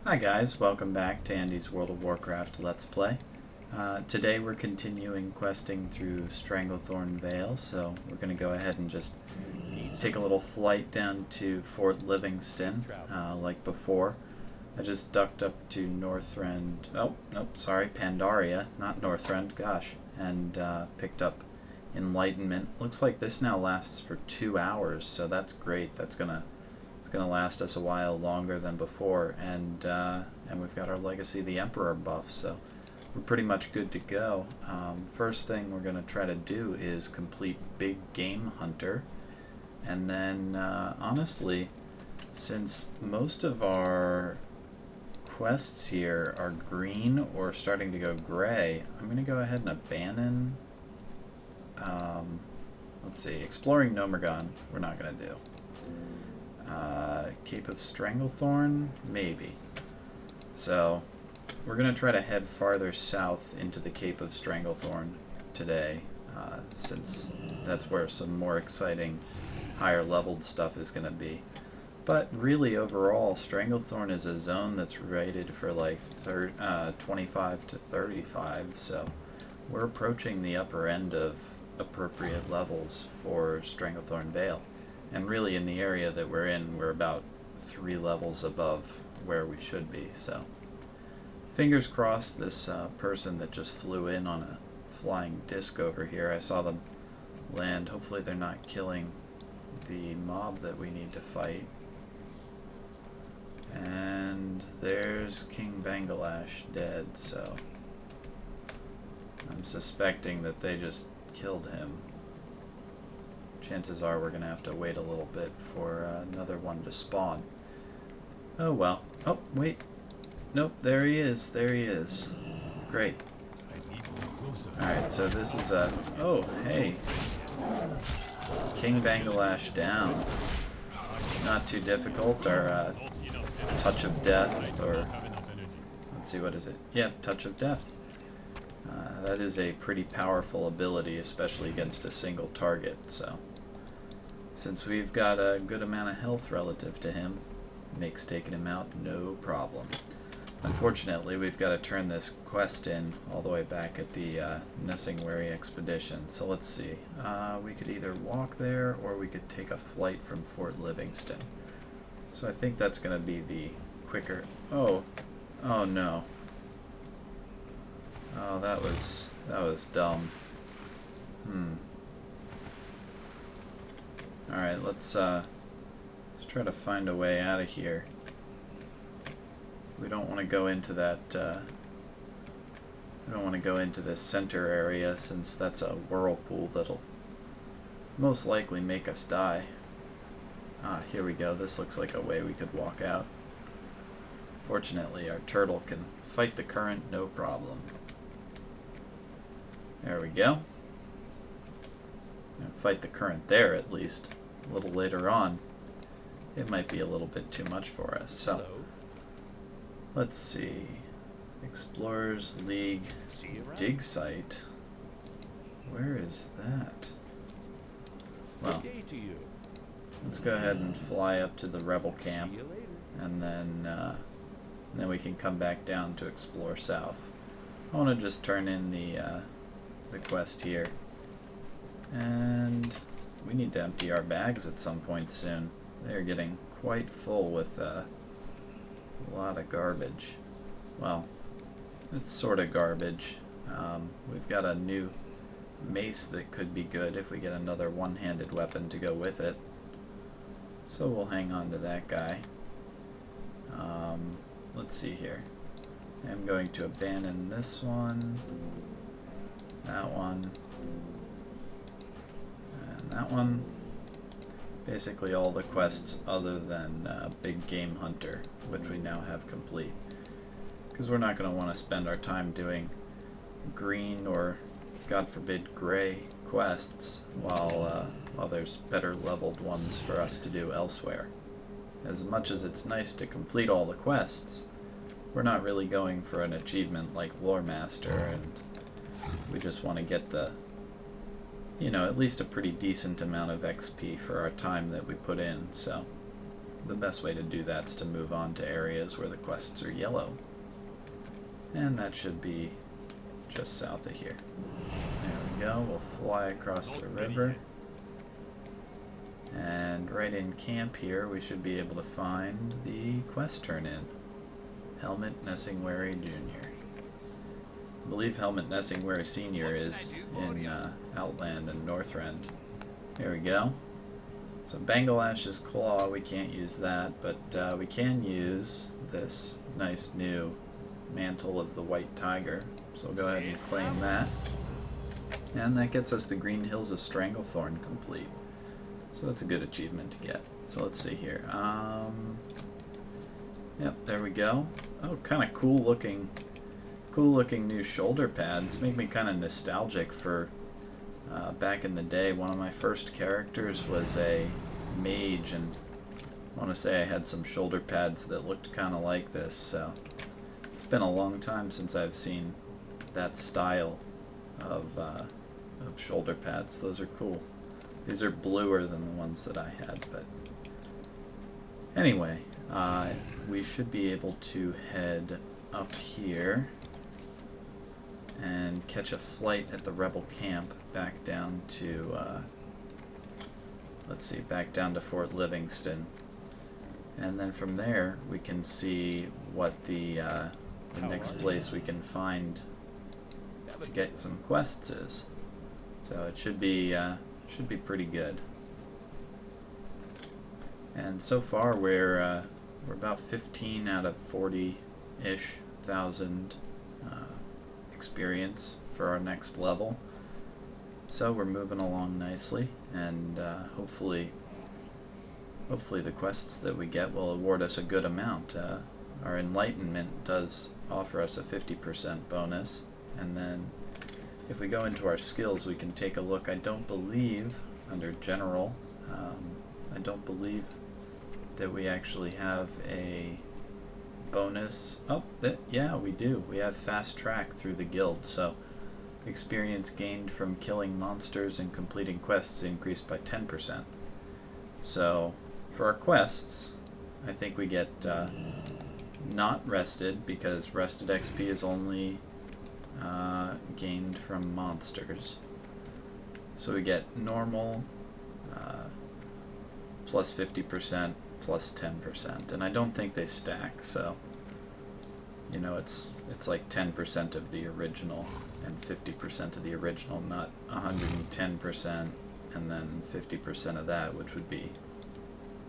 Hi guys, welcome back to Andy's World of Warcraft Let's Play. Today we're continuing questing through Stranglethorn Vale, so we're going to go ahead and just take a little flight down to Fort Livingston, like before. I just ducked up to Northrend, Pandaria, not Northrend, gosh, and picked up Enlightenment. Looks like this now lasts for 2 hours, so that's great. It's gonna last us a while longer than before, and we've got our Legacy of the Emperor buff, so we're pretty much good to go. First thing we're gonna try to do is complete Big Game Hunter, and then honestly, since most of our quests here are green or starting to go gray, I'm gonna go ahead and abandon. Let's see, exploring Nomergon we're not gonna do. Cape of Stranglethorn, maybe. So we're going to try to head farther south into the Cape of Stranglethorn today, since that's where some more exciting, higher leveled stuff is going to be. But really, overall, Stranglethorn is a zone that's rated for like 25 to 35, so we're approaching the upper end of appropriate levels for Stranglethorn Vale. And really, in the area that we're in, we're about 3 levels above where we should be. So, fingers crossed, this person that just flew in on a flying disc over here, I saw them land. Hopefully they're not killing the mob that we need to fight. And there's King Bangalash dead, so I'm suspecting that they just killed him. Chances are we're going to have to wait a little bit for another one to spawn. Oh well. Oh, wait. Nope, there he is. There he is. Great. Alright, so this is a... Oh, hey. King Bangalash down. Not too difficult. Our Touch of Death, or... Let's see, what is it? Yeah, Touch of Death. That is a pretty powerful ability, especially against a single target, so... Since we've got a good amount of health relative to him, makes taking him out no problem. Unfortunately, we've got to turn this quest in all the way back at the Nessingwary expedition. So let's see. We could either walk there, or we could take a flight from Fort Livingston. So I think that's going to be the quicker... Oh no. Oh, that was dumb. Alright, let's try to find a way out of here. We don't want to go into that, we don't want to go into this center area, since that's a whirlpool that'll most likely make us die. Ah, here we go. This looks like a way we could walk out. Fortunately, our turtle can fight the current no problem. There we go. Fight the current there, at least. A little later on, it might be a little bit too much for us. So, let's see. Explorers League dig site. Where is that? Well, let's go ahead and fly up to the rebel camp, and then we can come back down to explore south. I want to just turn in the quest here. And we need to empty our bags at some point soon. They're getting quite full with a lot of garbage. Well, it's sort of garbage. We've got a new mace that could be good if we get another one-handed weapon to go with it. So we'll hang on to that guy. Let's see here. I'm going to abandon this one, that one, that one. Basically all the quests other than Big Game Hunter, which we now have complete. Because we're not going to want to spend our time doing green or, God forbid, gray quests while there's better leveled ones for us to do elsewhere. As much as it's nice to complete all the quests, we're not really going for an achievement like Lore Master, and we just want to get the at least a pretty decent amount of XP for our time that we put in, so the best way to do that is to move on to areas where the quests are yellow. And that should be just south of here. There we go. We'll fly across the river. And right in camp here, we should be able to find the quest turn-in. Helmut Nessingwary Jr. I believe Helmut Nessingwary Sr. is in Outland and Northrend. Here we go. So Bangalash's Claw, we can't use that, but we can use this nice new Mantle of the White Tiger. So we'll go ahead and claim that. And that gets us the Green Hills of Stranglethorn complete. So that's a good achievement to get. So let's see here. Yep, there we go. Oh, kind of cool looking new shoulder pads. Make me kind of nostalgic for back in the day. One of my first characters was a mage, and I want to say I had some shoulder pads that looked kind of like this. So it's been a long time since I've seen that style of shoulder pads. Those are cool. These are bluer than the ones that I had, but anyway, we should be able to head up here and catch a flight at the rebel camp back down to, let's see, back down to Fort Livingston. And then from there, we can see what the next place we can find to get some quests is. So it should be pretty good. And so far we're about 15 out of 40-ish thousand experience for our next level. So we're moving along nicely, and hopefully the quests that we get will award us a good amount. Our enlightenment does offer us a 50% bonus, and then if we go into our skills, we can take a look. I don't believe, under general, I don't believe that we actually have a bonus. Oh, yeah, we do. We have fast track through the guild, so experience gained from killing monsters and completing quests increased by 10%. So for our quests, I think we get not rested, because rested XP is only gained from monsters. So we get normal, plus 50%, plus 10%, and I don't think they stack, so you know, it's like 10% of the original and 50% of the original, not 110% and then 50% of that, which would be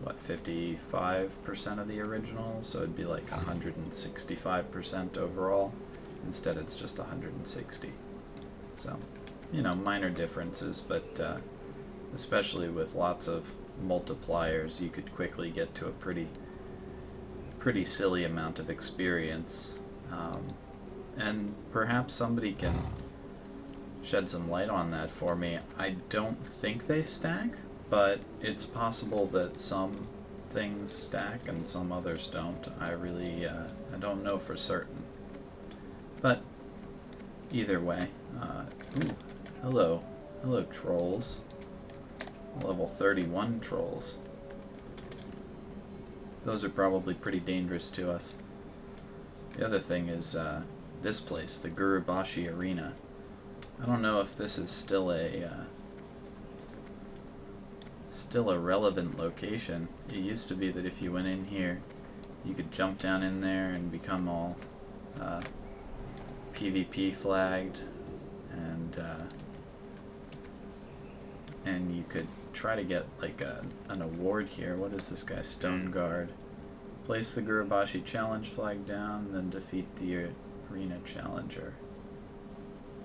what, 55% of the original, so it'd be like 165% overall. Instead it's just 160. So, you know, minor differences, but especially with lots of multipliers, you could quickly get to a pretty silly amount of experience. And perhaps somebody can shed some light on that for me. I don't think they stack, but it's possible that some things stack and some others don't. I really, I don't know for certain. But either way, ooh, hello trolls. Level 31 trolls. Those are probably pretty dangerous to us. The other thing is this place, the Gurubashi Arena. I don't know if this is still a relevant location. It used to be that if you went in here, you could jump down in there and become all PvP flagged, and you could try to get like an award here. What is this guy? Stone Guard. Place the Gurubashi Challenge flag down, then defeat the Arena Challenger.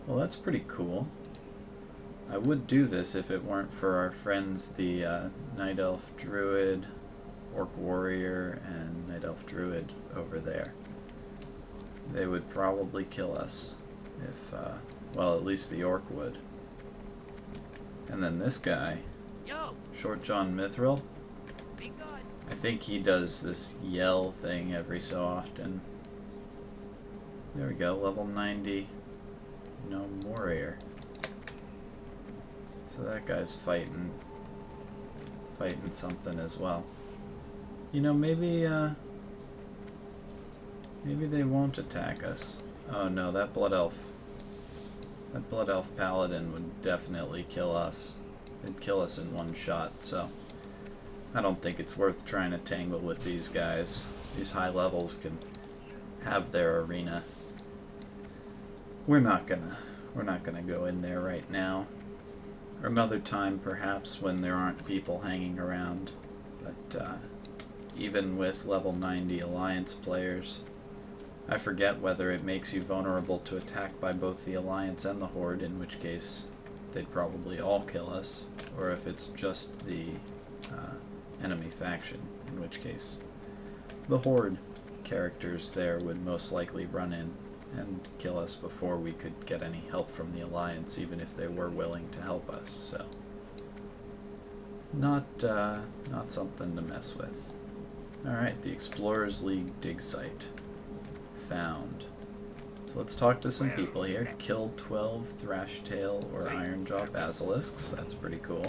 Well, that's pretty cool. I would do this if it weren't for our friends, the Night Elf Druid, Orc Warrior, and Night Elf Druid over there. They would probably kill us if, well, at least the Orc would. And then this guy, Short John Mithril, I think he does this yell thing every so often. There we go, level 90, no warrior. So that guy's fighting something as well. You know, maybe maybe they won't attack us. Oh no, that Blood Elf Paladin would definitely kill us. It'd kill us in one shot, so I don't think it's worth trying to tangle with these guys. These high levels can have their arena. We're not gonna go in there right now. Another time, perhaps, when there aren't people hanging around. But even with level 90 Alliance players, I forget whether it makes you vulnerable to attack by both the Alliance and the Horde, in which case they'd probably all kill us, or if it's just the enemy faction, in which case the Horde characters there would most likely run in and kill us before we could get any help from the Alliance, even if they were willing to help us. So not something to mess with. Alright, the Explorers League dig site found. So let's talk to some people here. Kill 12 Thrashtail or Ironjaw basilisks. That's pretty cool.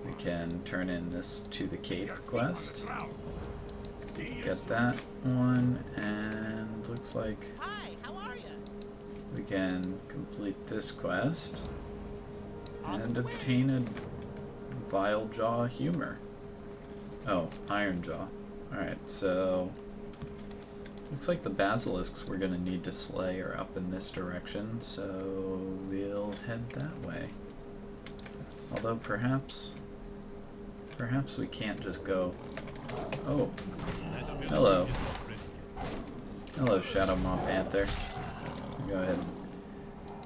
We can turn in this To the Cape quest. Get that one, and looks like we can complete this quest and obtain a Vilejaw Humor. Oh, Ironjaw. Alright, so looks like the basilisks we're gonna need to slay are up in this direction, so we'll head that way. Although perhaps we can't just go. Oh, hello. Hello, Shadow Maw Panther. Go ahead and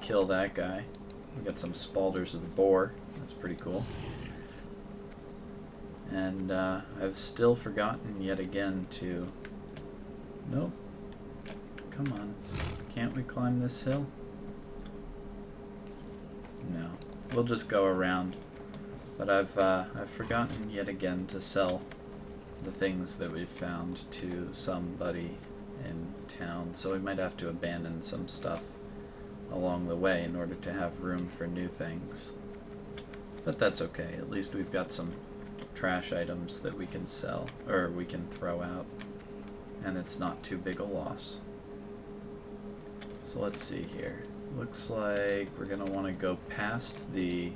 kill that guy. We got some Spalders of the Boar. That's pretty cool. And I've still forgotten yet again to... Nope. Come on. Can't we climb this hill? No. We'll just go around. But I've forgotten yet again to sell the things that we've found to somebody in town, so we might have to abandon some stuff along the way in order to have room for new things. But that's okay. At least we've got some trash items that we can sell, or we can throw out, and it's not too big a loss. So let's see here. Looks like we're gonna want to go past the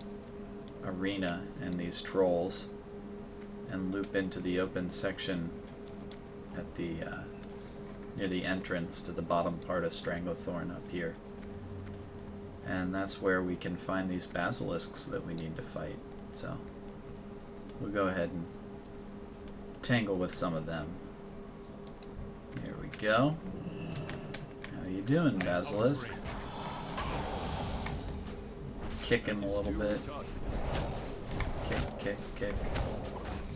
arena and these trolls and loop into the open section at the near the entrance to the bottom part of Stranglethorn up here. And that's where we can find these basilisks that we need to fight. So we'll go ahead and tangle with some of them. Here we go. How you doing, basilisk? Kick him a little bit. Kick, kick, kick.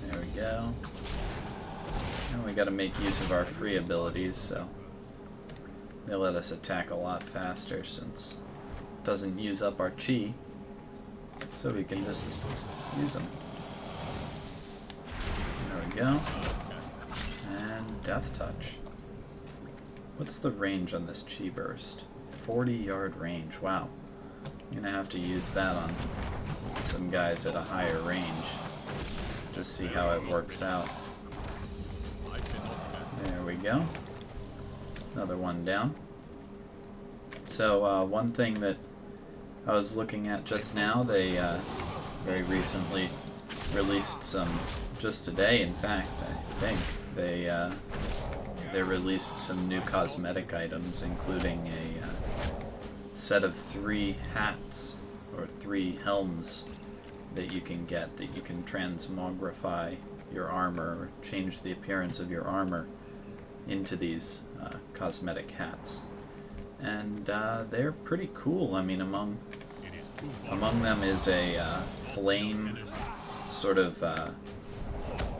There we go. And we gotta make use of our free abilities, so they let us attack a lot faster since it doesn't use up our chi, so we can just use them. There we go. And Death Touch. What's the range on this chi burst? 40-yard range. Wow. I'm gonna have to use that on some guys at a higher range. Just see how it works out. There we go. Another one down. So one thing that I was looking at just now, they very recently released some, just today in fact, I think, they released some new cosmetic items, including a set of 3 hats, or 3 helms that you can get, that you can transmogrify your armor, or change the appearance of your armor into these cosmetic hats. And they're pretty cool. I mean, among them is a flame sort of,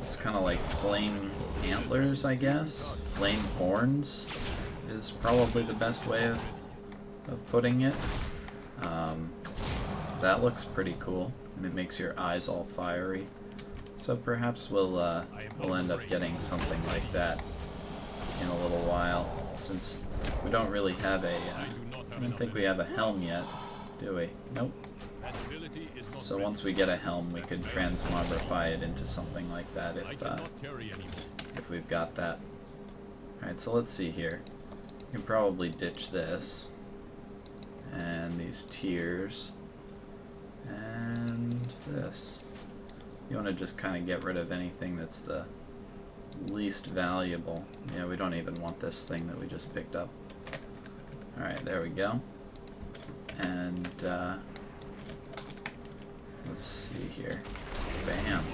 it's kind of like flame antlers, I guess. Flame horns is probably the best way of putting it. That looks pretty cool, and it makes your eyes all fiery. So perhaps we'll end up getting something like that in a little while, since we don't really have a, I don't think we have a helm yet, do we? Nope. So once we get a helm, we could transmogrify it into something like that if we've got that. Alright, so let's see here. You can probably ditch this. And these tiers. And this. You want to just kind of get rid of anything that's the least valuable. Yeah, we don't even want this thing that we just picked up. Alright, there we go. And, let's see here. Bam.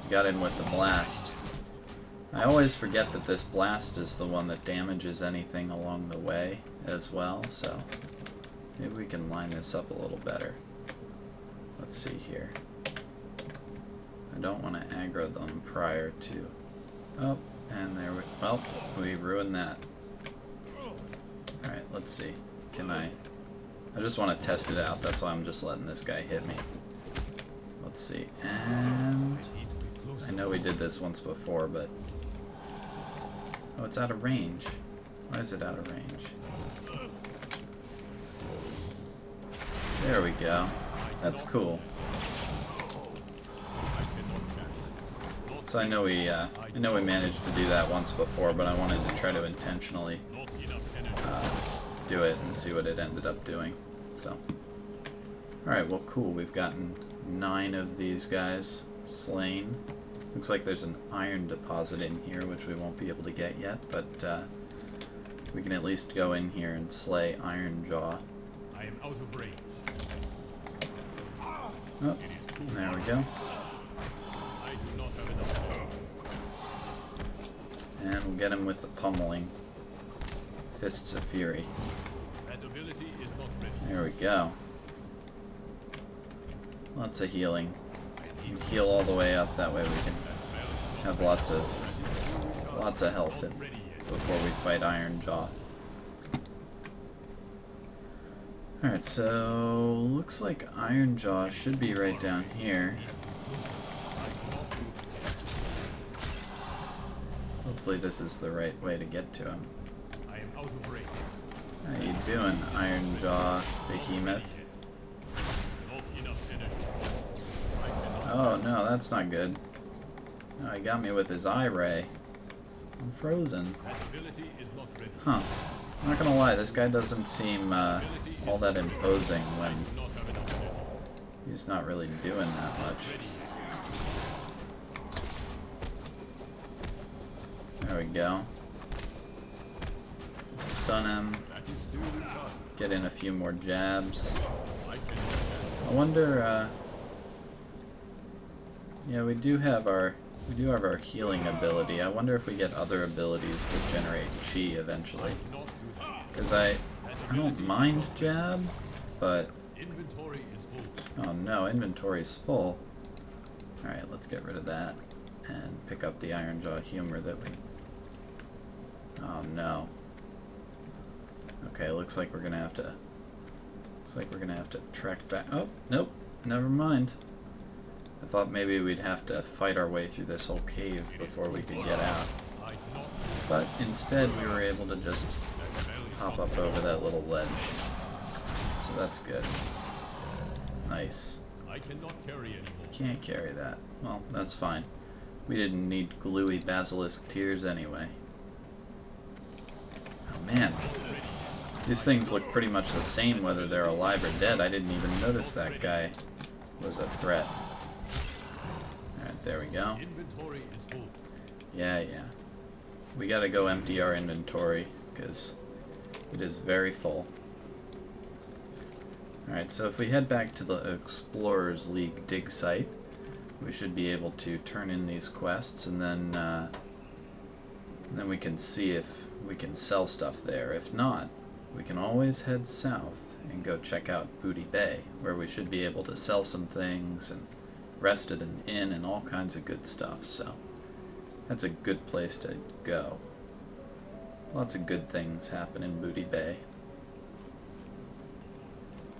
Got in with the blast. I always forget that this blast is the one that damages anything along the way as well, so maybe we can line this up a little better. Let's see here. I don't want to aggro them prior to... Oh, and there we... Well, we ruined that. Alright, let's see. Can I just want to test it out. That's why I'm just letting this guy hit me. Let's see. And... I know we did this once before, but... Oh, it's out of range. Why is it out of range? There we go. That's cool. So I know we managed to do that once before, but I wanted to try to intentionally do it and see what it ended up doing. So, alright, well cool, we've gotten 9 of these guys slain. Looks like there's an iron deposit in here, which we won't be able to get yet, but we can at least go in here and slay Iron Jaw. I am out of range. Oh, there we go. I do not have enough power. And we'll get him with the pummeling. Fists of Fury. That ability is not ready. There we go. Lots of healing. You can heal all the way up, that way we can have lots of health before we fight Iron Jaw. Alright, so looks like Iron Jaw should be right down here. Hopefully this is the right way to get to him. I am out of range. How you doing, Iron Jaw Behemoth? Not enough energy. Oh no, that's not good. No, he got me with his eye ray. I'm frozen. That ability is not ready. Huh. I'm not gonna lie, this guy doesn't seem all that imposing when Not have enough energy. he's not really doing that much. There we go. Stun him. That is still done. Get in a few more jabs. I can I wonder, yeah, we do have our healing ability. I wonder if we get other abilities that generate chi eventually. not do that. Because I don't mind jab, but Inventory is full. oh no, inventory's full. Alright, let's get rid of that and pick up the Iron Jaw humor that we... Oh no. Okay, looks like we're gonna have to trek back. Oh, nope, never mind. I thought maybe we'd have to fight our way through this whole cave before we could get out. I do not. But instead we were able to just hop up over that little ledge. So that's good. Nice. I cannot carry anymore. Can't carry that. Well, that's fine. We didn't need gluey basilisk tears anyway. Oh man. These things look pretty much the same whether they're alive or dead. I didn't even notice that guy was a threat. Alright, there we go. Inventory is full. Yeah. We gotta go empty our inventory, because it is very full. Alright, so if we head back to the Explorers League dig site, we should be able to turn in these quests, and then we can see if we can sell stuff there. If not, we can always head south and go check out Booty Bay, where we should be able to sell some things and rest at an inn and all kinds of good stuff, so that's a good place to go. Lots of good things happen in Booty Bay.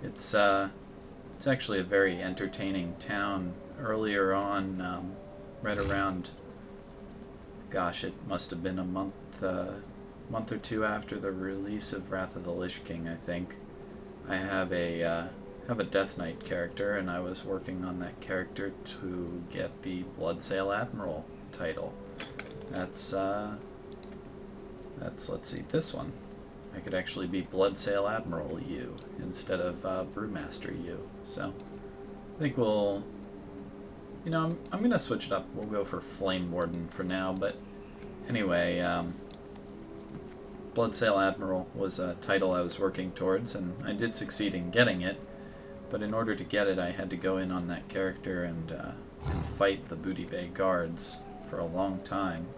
It's actually a very entertaining town. Earlier on, right around, gosh, it must have been a month or two after the release of Wrath of the Lich King, I think. I have a have a Death Knight character, and I was working on that character to get the Bloodsail Admiral title. That's let's see, this one. I could actually be Bloodsail Admiral U instead of Brewmaster U. So I think we'll, you know, I'm gonna switch it up. We'll go for Flame Warden for now, but anyway, Bloodsail Admiral was a title I was working towards, and I did succeed in getting it, but in order to get it I had to go in on that character and fight the Booty Bay guards for a long time,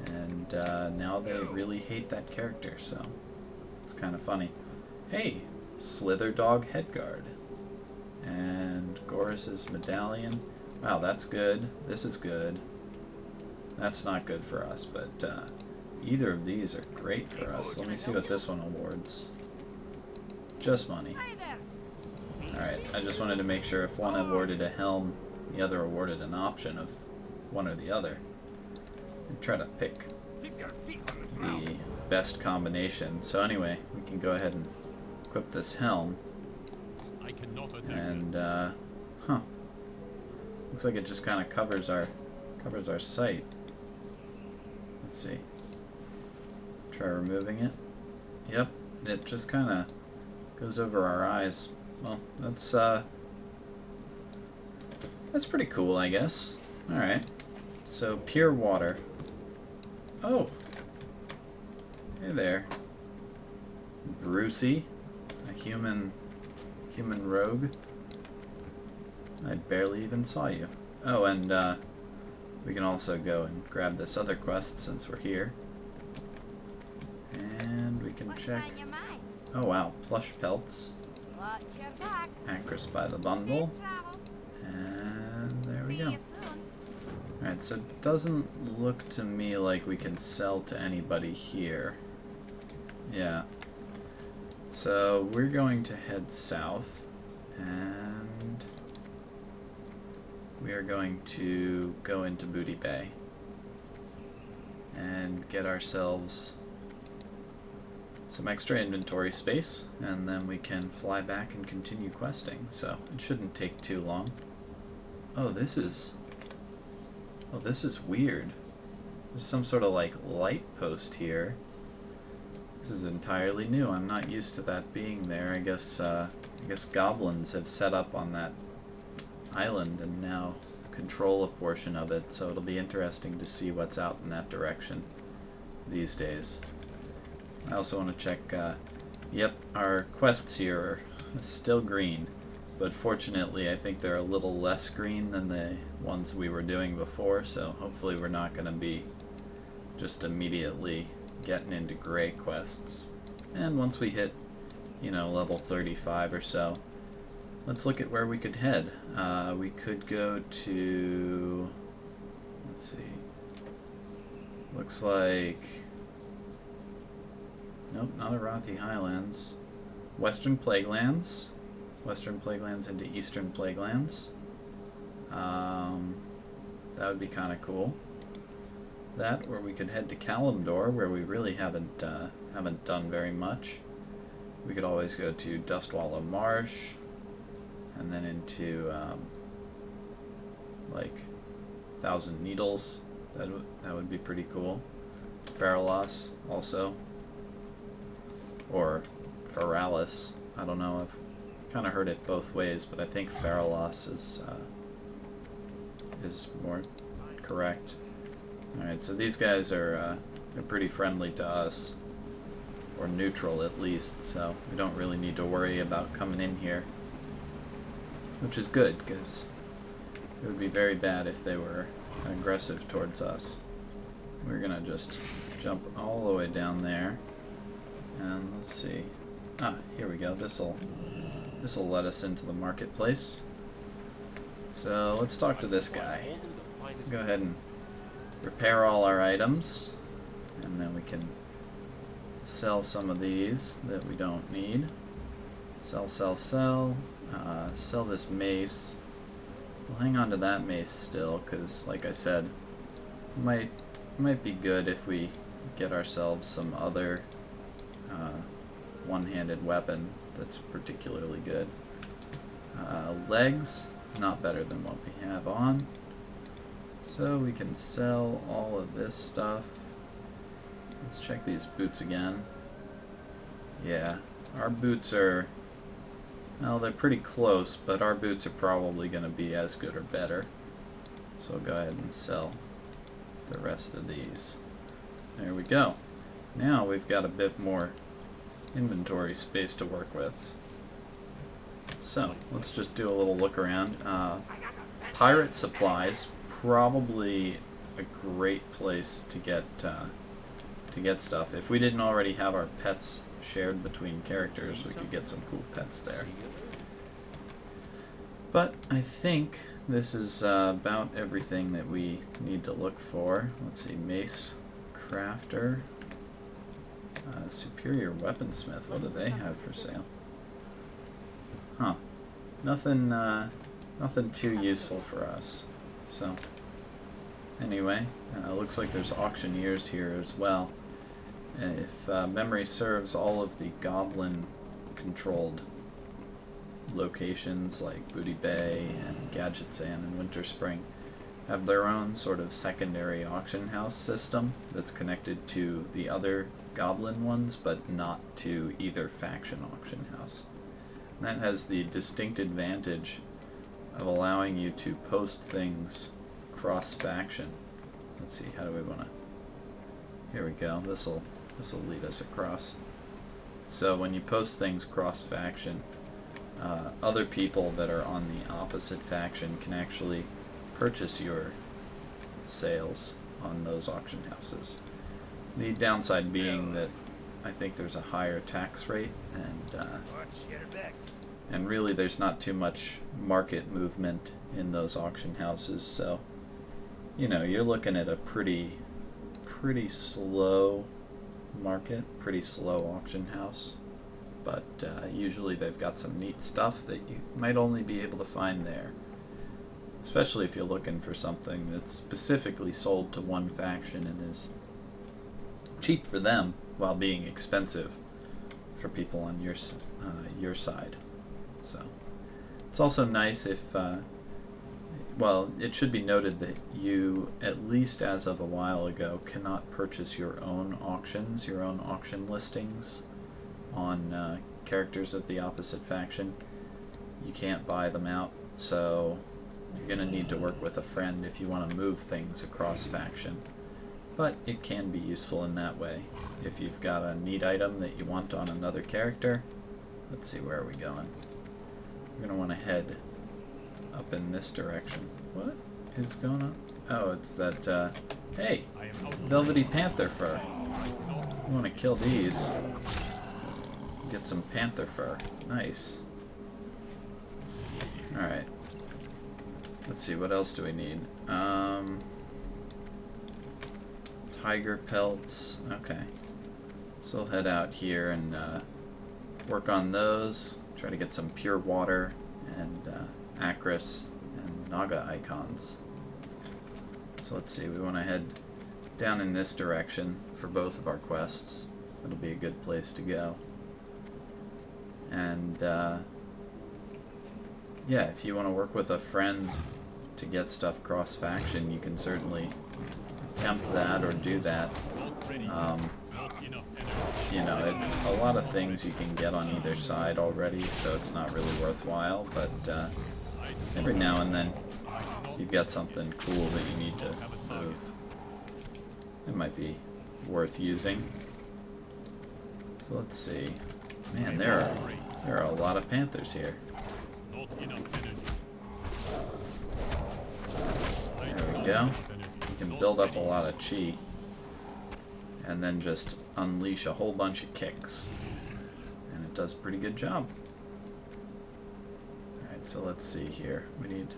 and now they really hate that character, so it's kind of funny. Hey, Slither Dog Headguard, and Gorys's Medallion. Wow, that's good. This is good. That's not good for us, but either of these are great for us. Let me see what this one awards. Just money. Alright, I just wanted to make sure if one awarded a helm, the other awarded an option of one or the other. And try to pick the best combination. So anyway, we can go ahead and equip this helm. I cannot attack And looks like it just kind of covers our sight. Let's see. Try removing it. Yep, it just kind of goes over our eyes. Well, that's pretty cool, I guess. All right. So pure water. Oh. Hey there, Brucey, a human rogue. I barely even saw you. Oh, and we can also go and grab this other quest since we're here. And we can check. Oh wow, plush pelts. Actress by the bundle. And there we go. Alright, so it doesn't look to me like we can sell to anybody here. Yeah. So we're going to head south, and we are going to go into Booty Bay and get ourselves some extra inventory space, and then we can fly back and continue questing. So it shouldn't take too long. Oh, this is weird. There's some sort of like light post here. This is entirely new. I'm not used to that being there. I guess goblins have set up on that island and now control a portion of it, so it'll be interesting to see what's out in that direction these days. I also want to check, yep, our quests here are still green, but fortunately I think they're a little less green than the ones we were doing before, so hopefully we're not going to be just immediately getting into gray quests. And once we hit, you know, level 35 or so, let's look at where we could head. We could go to, let's see, looks like, nope, not Arathi Highlands. Western Plaguelands. Western Plaguelands into Eastern Plaguelands. That would be kind of cool. That, or we could head to Kalimdor, where we really haven't done very much. We could always go to Dustwallow Marsh, and then into like Thousand Needles. That would be pretty cool. Faralas also, or Faralis. I don't know. I've kind of heard it both ways, but I think Faralas is more correct. Alright, so these guys are they're pretty friendly to us, or neutral at least, so we don't really need to worry about coming in here, which is good, because it would be very bad if they were aggressive towards us. We're gonna just jump all the way down there, and let's see. Here we go. This'll let us into the marketplace. So let's talk to this guy. Go ahead and repair all our items, and then we can sell some of these that we don't need. Sell. Sell this mace. We'll hang on to that mace still, because like I said, it might be good if we get ourselves some other one-handed weapon that's particularly good. Legs, not better than what we have on. So we can sell all of this stuff. Let's check these boots again. Yeah, our boots are, well, they're pretty close, but our boots are probably going to be as good or better. So we'll go ahead and sell the rest of these. There we go. Now we've got a bit more inventory space to work with. So let's just do a little look around. Pirate supplies, probably a great place to get stuff. If we didn't already have our pets shared between characters, we could get some cool pets there. But I think this is about everything that we need to look for. Let's see, mace crafter, superior weaponsmith. What do they have for sale? Huh? Nothing. Nothing too useful for us. So anyway, looks like there's auctioneers here as well. If memory serves, all of the goblin-controlled locations like Booty Bay and Gadget Sand and Winter Spring have their own sort of secondary auction house system that's connected to the other goblin ones, but not to either faction auction house. And that has the distinct advantage of allowing you to post things cross-faction. Let's see, how do we want to... Here we go. This'll lead us across. So when you post things cross-faction, other people that are on the opposite faction can actually purchase your sales on those auction houses. The downside being that I think there's a higher tax rate, and really there's not too much market movement in those auction houses, so you know, you're looking at a pretty slow market, pretty slow auction house, but usually they've got some neat stuff that you might only be able to find there, especially if you're looking for something that's specifically sold to one faction and is cheap for them while being expensive for people on your side. So it's also nice if well, it should be noted that you, at least as of a while ago, cannot purchase your own auctions, your own auction listings on characters of the opposite faction. You can't buy them out, so you're going to need to work with a friend if you want to move things across faction. But it can be useful in that way. If you've got a neat item that you want on another character, let's see, where are we going? We're going to want to head up in this direction. What is going on? Oh, it's that, hey, velvety panther fur. I want to kill these. Get some panther fur. Nice. Alright. Let's see, what else do we need? Tiger pelts. Okay. So we'll head out here and work on those. Try to get some pure water and Acris and Naga icons. So let's see, we want to head down in this direction for both of our quests. That'll be a good place to go. And yeah, if you want to work with a friend to get stuff cross-faction, you can certainly attempt that or do that. You know, a lot of things you can get on either side already, so it's not really worthwhile, but every now and then you've got something cool that you need to move. It might be worth using. So let's see. Man, there are a lot of panthers here. There we go. You can build up a lot of chi and then just unleash a whole bunch of kicks, and it does a pretty good job. Alright, so let's see here. We need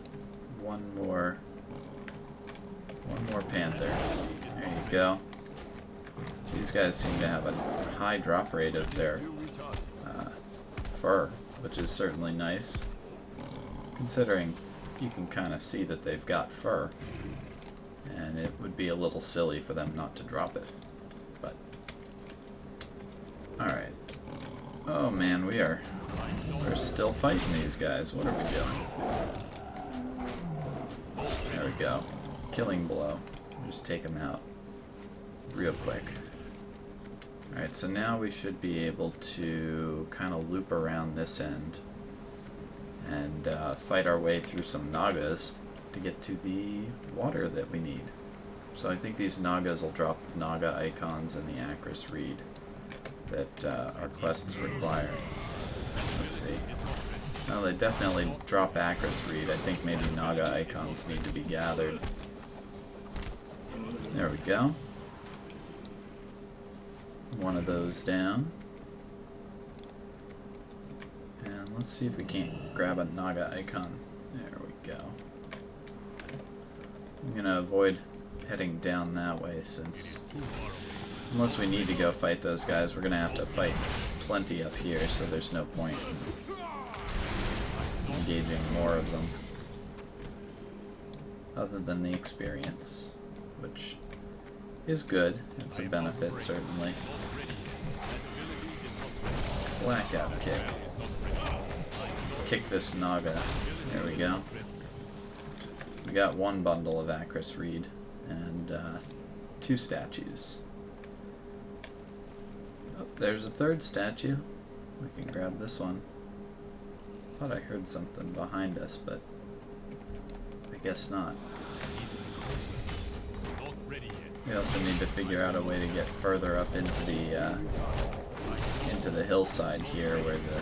one more panther. There you go. These guys seem to have a high drop rate of their fur, which is certainly nice, considering you can kind of see that they've got fur, and it would be a little silly for them not to drop it. But alright. Oh man, we are We're still fighting these guys. What are we doing? There we go. Killing blow. Just take them out real quick. Alright, so now we should be able to kind of loop around this end and fight our way through some Nagas to get to the water that we need. So I think these Nagas will drop the Naga icons and the Acris Reed that our quests require. Let's see. No, they definitely drop Acris Reed. I think maybe Naga icons need to be gathered. There we go. One of those down. And let's see if we can't grab a Naga icon. There we go. I'm gonna avoid heading down that way since unless we need to go fight those guys, we're gonna have to fight plenty up here, so there's no point in engaging more of them. Other than the experience, which is good. It's a benefit, certainly. Blackout kick. Kick this Naga. There we go. We got one bundle of Acris Reed and 2 statues. Oh, there's a third statue. We can grab this one. Thought I heard something behind us, but I guess not. We also need to figure out a way to get further up into the hillside here where the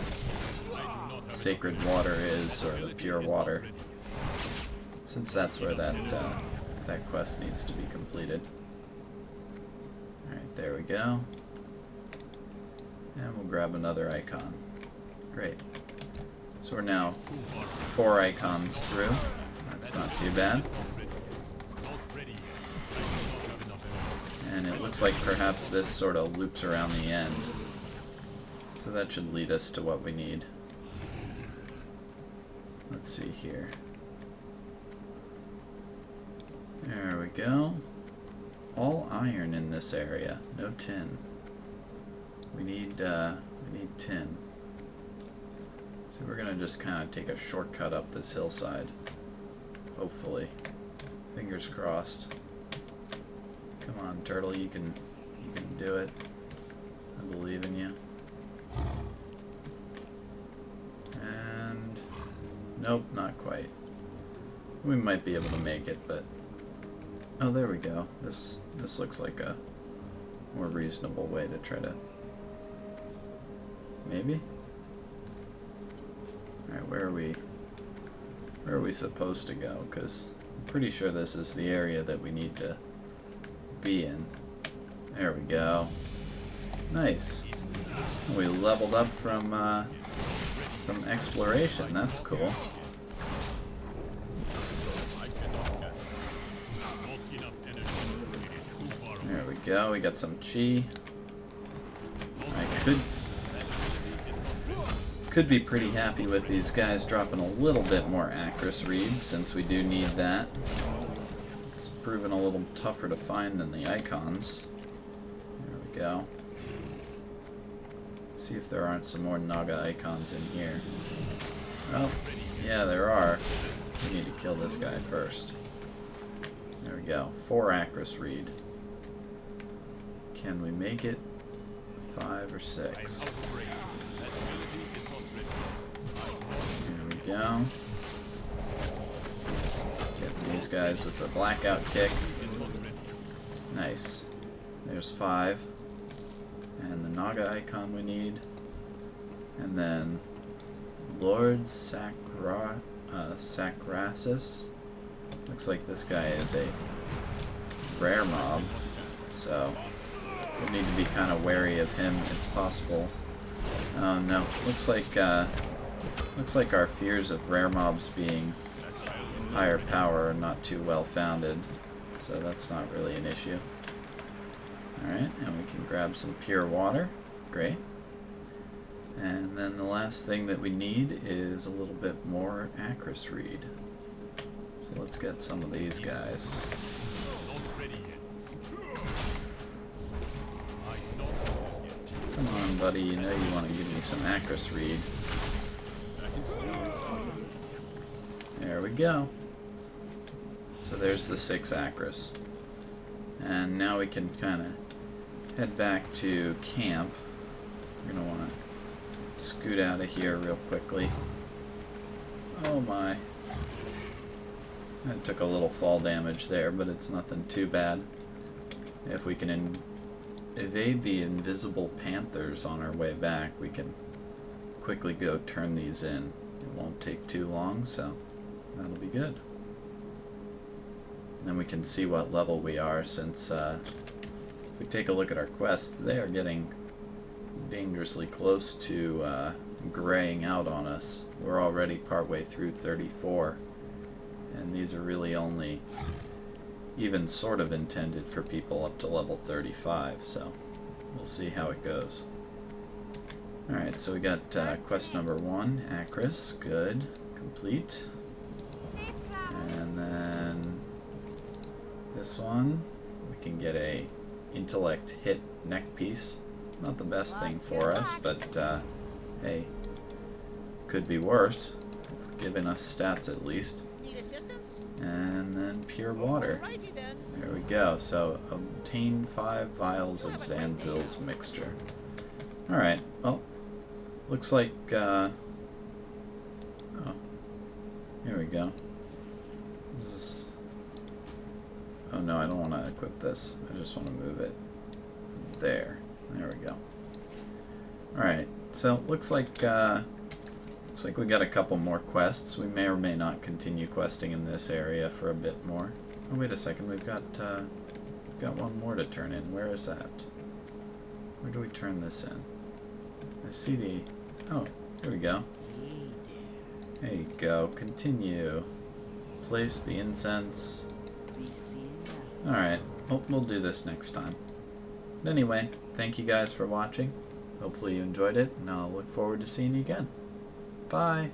sacred water is, or the pure water, since that's where that quest needs to be completed. Alright, there we go. And we'll grab another icon. Great. So we're now 4 icons through. That's not too bad. And it looks like perhaps this sort of loops around the end. So that should lead us to what we need. Let's see here. There we go. All iron in this area, no tin. We need tin. So we're gonna just kind of take a shortcut up this hillside. Hopefully. Fingers crossed. Come on, turtle, you can do it. I believe in you. And nope, not quite. We might be able to make it, but oh, there we go. This looks like a more reasonable way to try to maybe. All right, where are we supposed to go? Because I'm pretty sure this is the area that we need to be in. There we go. Nice. We leveled up from exploration. That's cool. There we go. We got some chi. I could be pretty happy with these guys dropping a little bit more Acris Reed, since we do need that. It's proven a little tougher to find than the icons. There we go. See if there aren't some more Naga icons in here. Oh, yeah, there are. We need to kill this guy first. There we go. 4 Acris Reed. Can we make it 5 or 6? There we go. Getting these guys with the blackout kick. Nice. There's 5. And the Naga icon we need. And then Lord Sacrasis. Looks like this guy is a rare mob, so we need to be kind of wary of him. It's possible. Oh no, looks like our fears of rare mobs being higher power are not too well founded, so that's not really an issue. Alright, and we can grab some pure water. Great. And then the last thing that we need is a little bit more Acris Reed. So let's get some of these guys. Come on, buddy, you know you want to give me some Acris Reed. we go. So there's the 6 Acris. And now we can kind of head back to camp. We're going to want to scoot out of here real quickly. Oh my. I took a little fall damage there, but it's nothing too bad. If we can evade the invisible panthers on our way back, we can quickly go turn these in. It won't take too long, so that'll be good. And then we can see what level we are, since if we take a look at our quests, they are getting dangerously close to graying out on us. We're already partway through 34, and these are really only even sort of intended for people up to level 35, so we'll see how it goes. Alright, so we got quest number 1, Acris, good, complete. And then this one, we can get a intellect hit neck piece. Not the best thing for us, but hey, could be worse. It's giving us stats at least. And then pure water. There we go. So obtain 5 vials of Zanzil's mixture. Alright, well, looks like, oh, here we go. This is, oh no, I don't want to equip this. I just want to move it there. There we go. Alright, so looks like we got a couple more quests. We may or may not continue questing in this area for a bit more. Oh, wait a second, we've got one more to turn in. Where is that? Where do we turn this in? I see the... oh, here we go. There you go. Continue. Place the incense. Alright, well, we'll do this next time. But anyway, thank you guys for watching. Hopefully you enjoyed it, and I'll look forward to seeing you again. Bye!